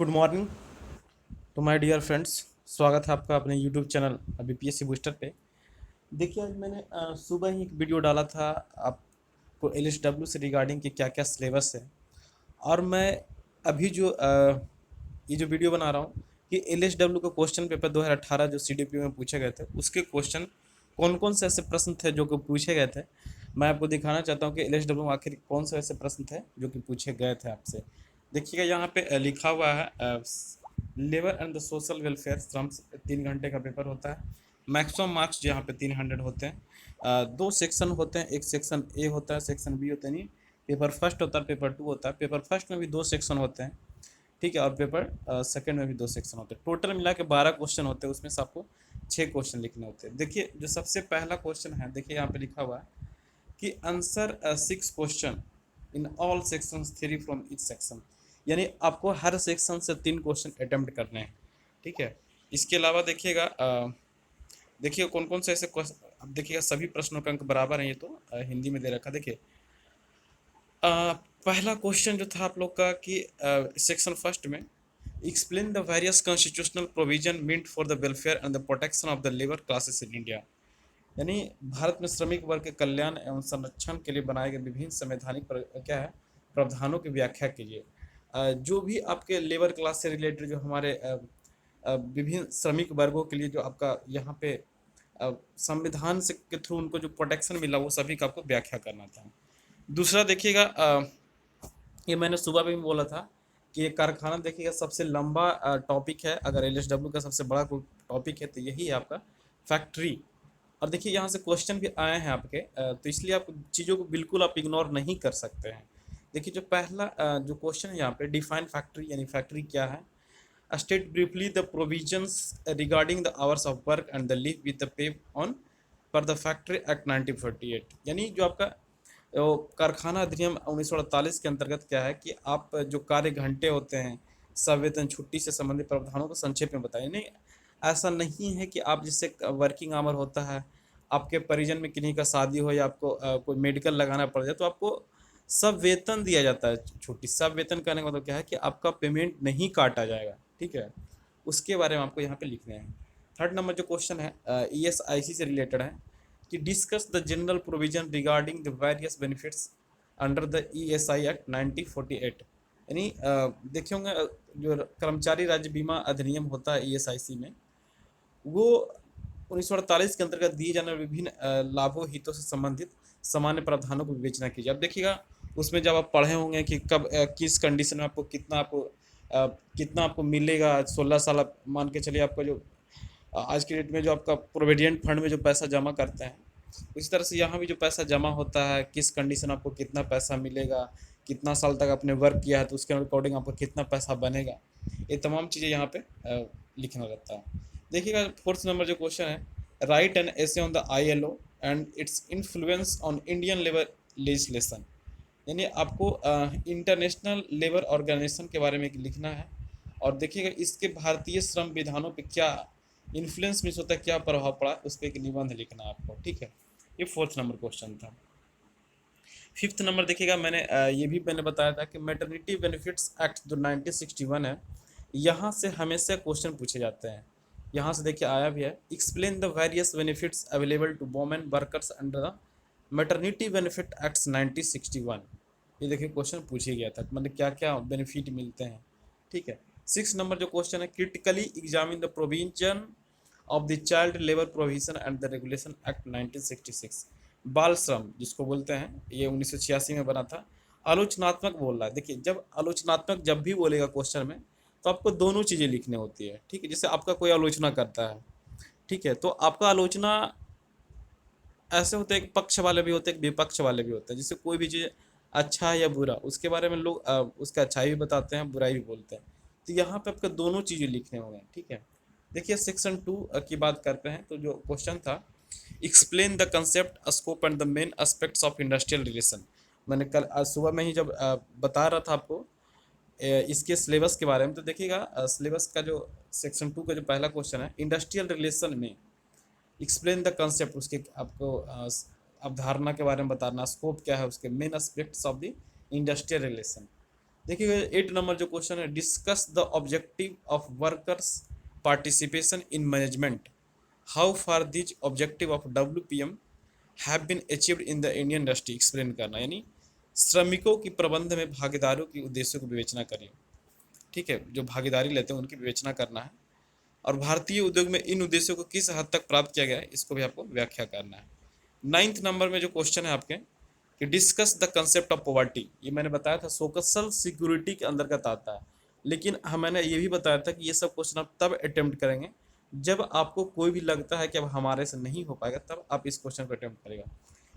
Good morning to my dear friends. स्वागत है आपका अपने यूट्यूब चैनल बीपीएससी बूस्टर पे। देखिए, आज मैंने सुबह ही एक वीडियो डाला था आपको एलएसडब्ल्यू से रिगार्डिंग कि क्या क्या सिलेबस है। और मैं अभी जो ये जो वीडियो बना रहा हूँ कि एलएसडब्ल्यू का क्वेश्चन पेपर 2018 जो सीडीपीओ में पूछे गए थे, उसके क्वेश्चन कौन कौन से ऐसे प्रश्न थे जो कि पूछे गए थे। मैं आपको दिखाना चाहता हूँ कि एलएसडब्ल्यू में आखिर कौन से ऐसे प्रश्न थे जो कि पूछे गए थे आपसे। देखिएगा, यहाँ पे लिखा हुआ है labour and the social welfare श्रम। 3 घंटे का पेपर होता है। मैक्सिमम मार्क्स यहाँ पे 300 होते हैं। दो सेक्शन होते हैं, एक सेक्शन ए होता है, सेक्शन बी होता है। नहीं, पेपर फर्स्ट होता है, पेपर टू होता है। पेपर फर्स्ट में भी 2 सेक्शन होते हैं, ठीक है, और पेपर सेकंड में भी 2 सेक्शन होते हैं। टोटल मिला के 12 क्वेश्चन होते हैं, उसमें से आपको 6 क्वेश्चन लिखने होते हैं। देखिए, जो सबसे पहला क्वेश्चन है, देखिए यहाँ पे लिखा हुआ है कि answer 6 question in all sections three from each section. यानी आपको हर सेक्शन से 3 क्वेश्चन अटेम्प्ट करने हैं, ठीक है। इसके अलावा देखिएगा, देखिए कौन कौन से ऐसे क्वेश्चन। अब देखिएगा, सभी प्रश्नों का अंक बराबर है। ये तो हिंदी में दे रखा। देखिए, पहला क्वेश्चन जो था आप लोग का कि सेक्शन फर्स्ट में explain the various constitutional provision meant for the welfare and the protection of the labour classes in India. यानी भारत में श्रमिक वर्ग के कल्याण एवं संरक्षण के लिए बनाए गए विभिन्न संवैधानिक क्या है प्रावधानों की व्याख्या कीजिए। जो भी आपके लेबर क्लास से रिलेटेड जो हमारे विभिन्न श्रमिक वर्गों के लिए जो आपका यहाँ पे संविधान से के थ्रू उनको जो प्रोटेक्शन मिला, वो सभी का आपको व्याख्या करना था। दूसरा देखिएगा, ये मैंने सुबह में भी बोला था कि ये कारखाना देखिएगा सबसे लंबा टॉपिक है। अगर एलएसडब्ल्यू का सबसे बड़ा कोई टॉपिक है तो यही है आपका फैक्ट्री। और देखिए, यहाँ से क्वेश्चन भी आए हैं आपके, तो इसलिए आप चीज़ों को बिल्कुल आप इग्नोर नहीं कर सकते हैं। देखिए, जो पहला जो क्वेश्चन है यहाँ पे, डिफाइन फैक्ट्री, यानी फैक्ट्री क्या है। State briefly the provisions regarding the hours of work and the leave with the pay on पर द फैक्ट्री एक्ट 1948। यानी जो आपका कारखाना अधिनियम 1948 के अंतर्गत क्या है कि आप जो कार्य घंटे होते हैं, सवेतन छुट्टी से संबंधित प्रावधानों को संक्षेप में बताइए। नहीं, ऐसा नहीं है कि आप जिससे वर्किंग आवर होता है, आपके परिजन में किन्हीं का शादी हो या आपको कोई मेडिकल लगाना पड़ जाए, तो आपको सब वेतन दिया जाता है। छुट्टी सब वेतन करने का मतलब क्या है कि आपका पेमेंट नहीं काटा जाएगा, ठीक है। उसके बारे में आपको यहाँ पे लिखना है। थर्ड नंबर जो क्वेश्चन है ईएसआईसी से रिलेटेड है कि discuss the general provision regarding the various benefits under the ESI act 1948। यानी देखे होंगे, जो कर्मचारी राज्य बीमा अधिनियम होता है ईएसआईसी में, वो 1948 के अंतर्गत दिए जाने वाले विभिन्न लाभों हितों से संबंधित सामान्य प्रावधानों को विवेचना कीजिए। अब देखिएगा, उसमें जब आप पढ़े होंगे कि कब किस कंडीशन में आपको कितना आपको मिलेगा। 16 साल आप मान के चलिए, आपका जो आज के डेट में जो आपका प्रोविडेंट फंड में जो पैसा जमा करते हैं, उसी तरह से यहाँ भी जो पैसा जमा होता है, किस कंडीशन आपको कितना पैसा मिलेगा, कितना साल तक आपने वर्क किया है तो उसके अकॉर्डिंग आपको कितना पैसा बनेगा, ये तमाम चीज़ें यहाँ पे लिखना रहता है। देखिएगा, फोर्थ नंबर जो क्वेश्चन है, right an essay on the ILO and its influence on Indian labour legislation. यानी आपको इंटरनेशनल लेबर ऑर्गेनाइजेशन के बारे में लिखना है। और देखिएगा, इसके भारतीय श्रम विधानों पे क्या इन्फ्लुएंस मीन्स होता है, क्या प्रभाव पड़ा, उस पर एक निबंध लिखना है आपको, ठीक है। ये फोर्थ नंबर क्वेश्चन था। फिफ्थ नंबर देखिएगा, ये भी मैंने बताया था कि मैटरनिटी बेनिफिट्स एक्ट जो 1961 है, यहाँ से हमेशा क्वेश्चन पूछे जाते हैं। यहाँ से देखिए आया भी है, explain the various benefits available to women workers under the maternity benefit act 1961। ये देखिए क्वेश्चन पूछ ही गया था, मतलब क्या क्या बेनिफिट मिलते हैं, ठीक है। सिक्स नंबर जो क्वेश्चन है, critically examine the provision of the child labour provision and the regulation act 1966। बाल श्रम जिसको बोलते हैं, ये 1986 में बना था। आलोचनात्मक बोल रहा है। देखिए, जब आलोचनात्मक जब भी बोलेगा क्वेश्चन में, तो आपको दोनों चीज़ें लिखनी होती है, ठीक है। जैसे आपका कोई आलोचना करता है, ठीक है, तो आपका आलोचना ऐसे होते हैं, एक पक्ष वाले भी होते हैं, एक विपक्ष वाले भी होते हैं। जैसे कोई भी चीज़ अच्छा है या बुरा, उसके बारे में लोग उसका अच्छाई भी बताते हैं, बुराई भी बोलते हैं। तो यहाँ पे आपको दोनों चीज़ें लिखने होंगे, ठीक है। देखिए, सेक्शन 2 की बात करते हैं, तो जो क्वेश्चन था, explain the concept scope and the main aspects of industrial relation. मैंने कल आज सुबह में ही जब बता रहा था आपको इसके सिलेबस के बारे में, तो देखिएगा सिलेबस का जो सेक्शन 2 का जो पहला क्वेश्चन है, इंडस्ट्रियल रिलेशन में एक्सप्लेन द कंसेप्ट, उसके आपको अवधारणा के बारे में बताना, स्कोप क्या है उसके, main aspects of the industrial relation. देखिए 8 नंबर जो क्वेश्चन है, discuss the objective of workers participation in management, how far these objective of WPM have been achieved in the Indian industry, explain करना, यानी श्रमिकों की प्रबंध में भागीदारों की उद्देश्यों को विवेचना करिए। ठीक है, जो भागीदारी लेते हैं उनकी विवेचना करना है, और भारतीय उद्योग में इन उद्देश्यों को किस हद तक प्राप्त किया गया है इसको भी आपको व्याख्या करना है। 9th नंबर में जो क्वेश्चन है आपके कि discuss the concept of poverty, ये मैंने बताया था सोशल सिक्योरिटी के अंतर्गत आता है, लेकिन मैंने ये भी बताया था कि ये सब क्वेश्चन आप तब अटेम्प्ट करेंगे जब आपको कोई भी लगता है कि अब हमारे से नहीं हो पाएगा, तब आप इस क्वेश्चन को अटेम्प्ट करेगा।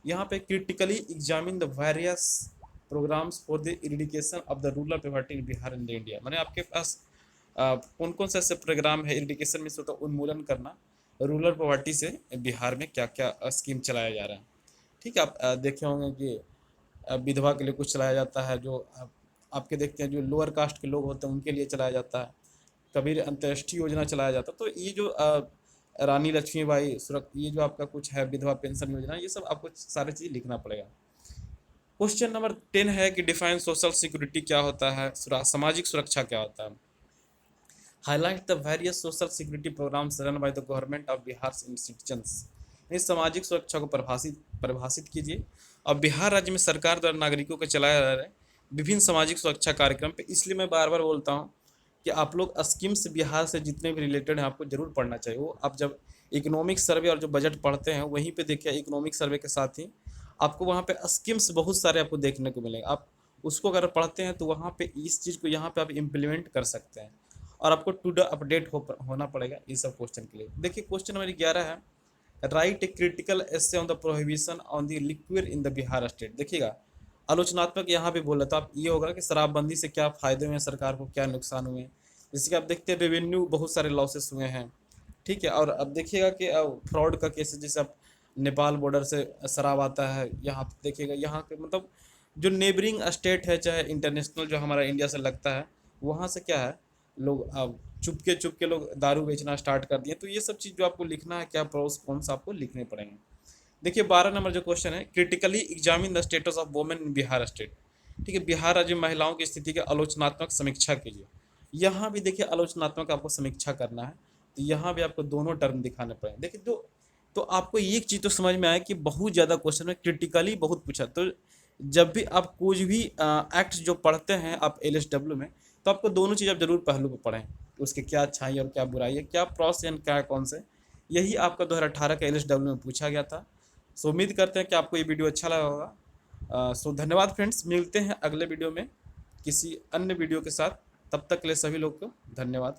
यहाँ पे critically examine the various programmes for the eradication of the rural poverty in Bihar and India, मैंने आपके पास कौन कौन से ऐसे प्रोग्राम है इरिडिकेशन में, तो उन्मूलन करना, रूरल पॉवर्टी से बिहार में क्या क्या स्कीम चलाया जा रहा है। ठीक है, आप देखे होंगे कि विधवा के लिए कुछ चलाया जाता है, जो आपके देखते हैं जो लोअर कास्ट के लोग होते हैं उनके लिए चलाया जाता है, कबीर अंत्येष्टि योजना चलाया जाता है। तो ये जो रानी लक्ष्मीबाई ये जो आपका कुछ है विधवा पेंशन योजना, ये सब आपको सारी चीज़ लिखना पड़ेगा। क्वेश्चन नंबर 10 है कि डिफाइन सोशल सिक्योरिटी क्या होता है, सामाजिक सुरक्षा क्या होता है। Highlight the various social security programmes run by the government of Bihar in citizens, इस सामाजिक सुरक्षा को परिभाषित कीजिए। अब बिहार राज्य में सरकार द्वारा नागरिकों को चलाया जा रहा है विभिन्न सामाजिक सुरक्षा कार्यक्रम पे, इसलिए मैं बार बार बोलता हूँ कि आप लोग स्कीम्स बिहार से जितने भी रिलेटेड हैं आपको जरूर पढ़ना चाहिए। वो आप जब इकोनॉमिक सर्वे और जो बजट पढ़ते हैं वहीं पे देखिए, इकोनॉमिक सर्वे के साथ ही आपको वहाँ पे स्कीम्स बहुत सारे आपको देखने को मिलेंगे। आप उसको अगर पढ़ते हैं तो वहाँ पे इस चीज़ को यहाँ पे आप इम्प्लीमेंट कर सकते हैं, और आपको टू द अपडेट होना पड़ेगा इस सब क्वेश्चन के लिए। देखिए क्वेश्चन नंबर 11 है, right a critical essay on the prohibition on the liquid in the Bihar state. देखिएगा आलोचनात्मक यहाँ पे बोला तो आप ये होगा कि शराबबंदी से क्या फ़ायदे हुए हैं सरकार को, क्या नुकसान हुए हैं। जैसे कि आप देखते हैं रेवेन्यू बहुत सारे लॉसेस हुए हैं। ठीक है, और अब देखिएगा कि फ्रॉड का केस, जैसे आप नेपाल बॉर्डर से शराब आता है, यहाँ पे देखिएगा यहाँ के मतलब जो नेबरिंग स्टेट है, चाहे इंटरनेशनल जो हमारा इंडिया से लगता है, वहाँ से क्या है लोग अब चुपके लोग दारू बेचना स्टार्ट कर दिए। तो ये सब चीज़ जो आपको लिखना है, क्या प्रोस कौन सा आपको लिखने पड़ेंगे। देखिए 12 नंबर जो क्वेश्चन है, critically examine the status of women in Bihar state. ठीक है, बिहार राज्य में महिलाओं की स्थिति की आलोचनात्मक समीक्षा कीजिए। यहाँ भी देखिए आलोचनात्मक आपको समीक्षा करना है, तो यहाँ भी आपको दोनों टर्म दिखाने पड़ेंगे। देखिए तो आपको एक चीज़ तो समझ में आया कि बहुत ज़्यादा क्वेश्चन में क्रिटिकली बहुत पूछा। तो जब भी आप कुछ भी एक्ट जो पढ़ते हैं आप LSW में, तो आपको दोनों चीज़ आप जरूर पहलू पर पढ़ें, उसके क्या अच्छाई और क्या बुराई है, क्या प्रॉस एंड क्या कौन से। यही आपका 2018 का LSW में पूछा गया था। सो उम्मीद करते हैं कि आपको ये वीडियो अच्छा लगा होगा। सो धन्यवाद फ्रेंड्स, मिलते हैं अगले वीडियो में किसी अन्य वीडियो के साथ। तब तक के लिए सभी लोग को धन्यवाद।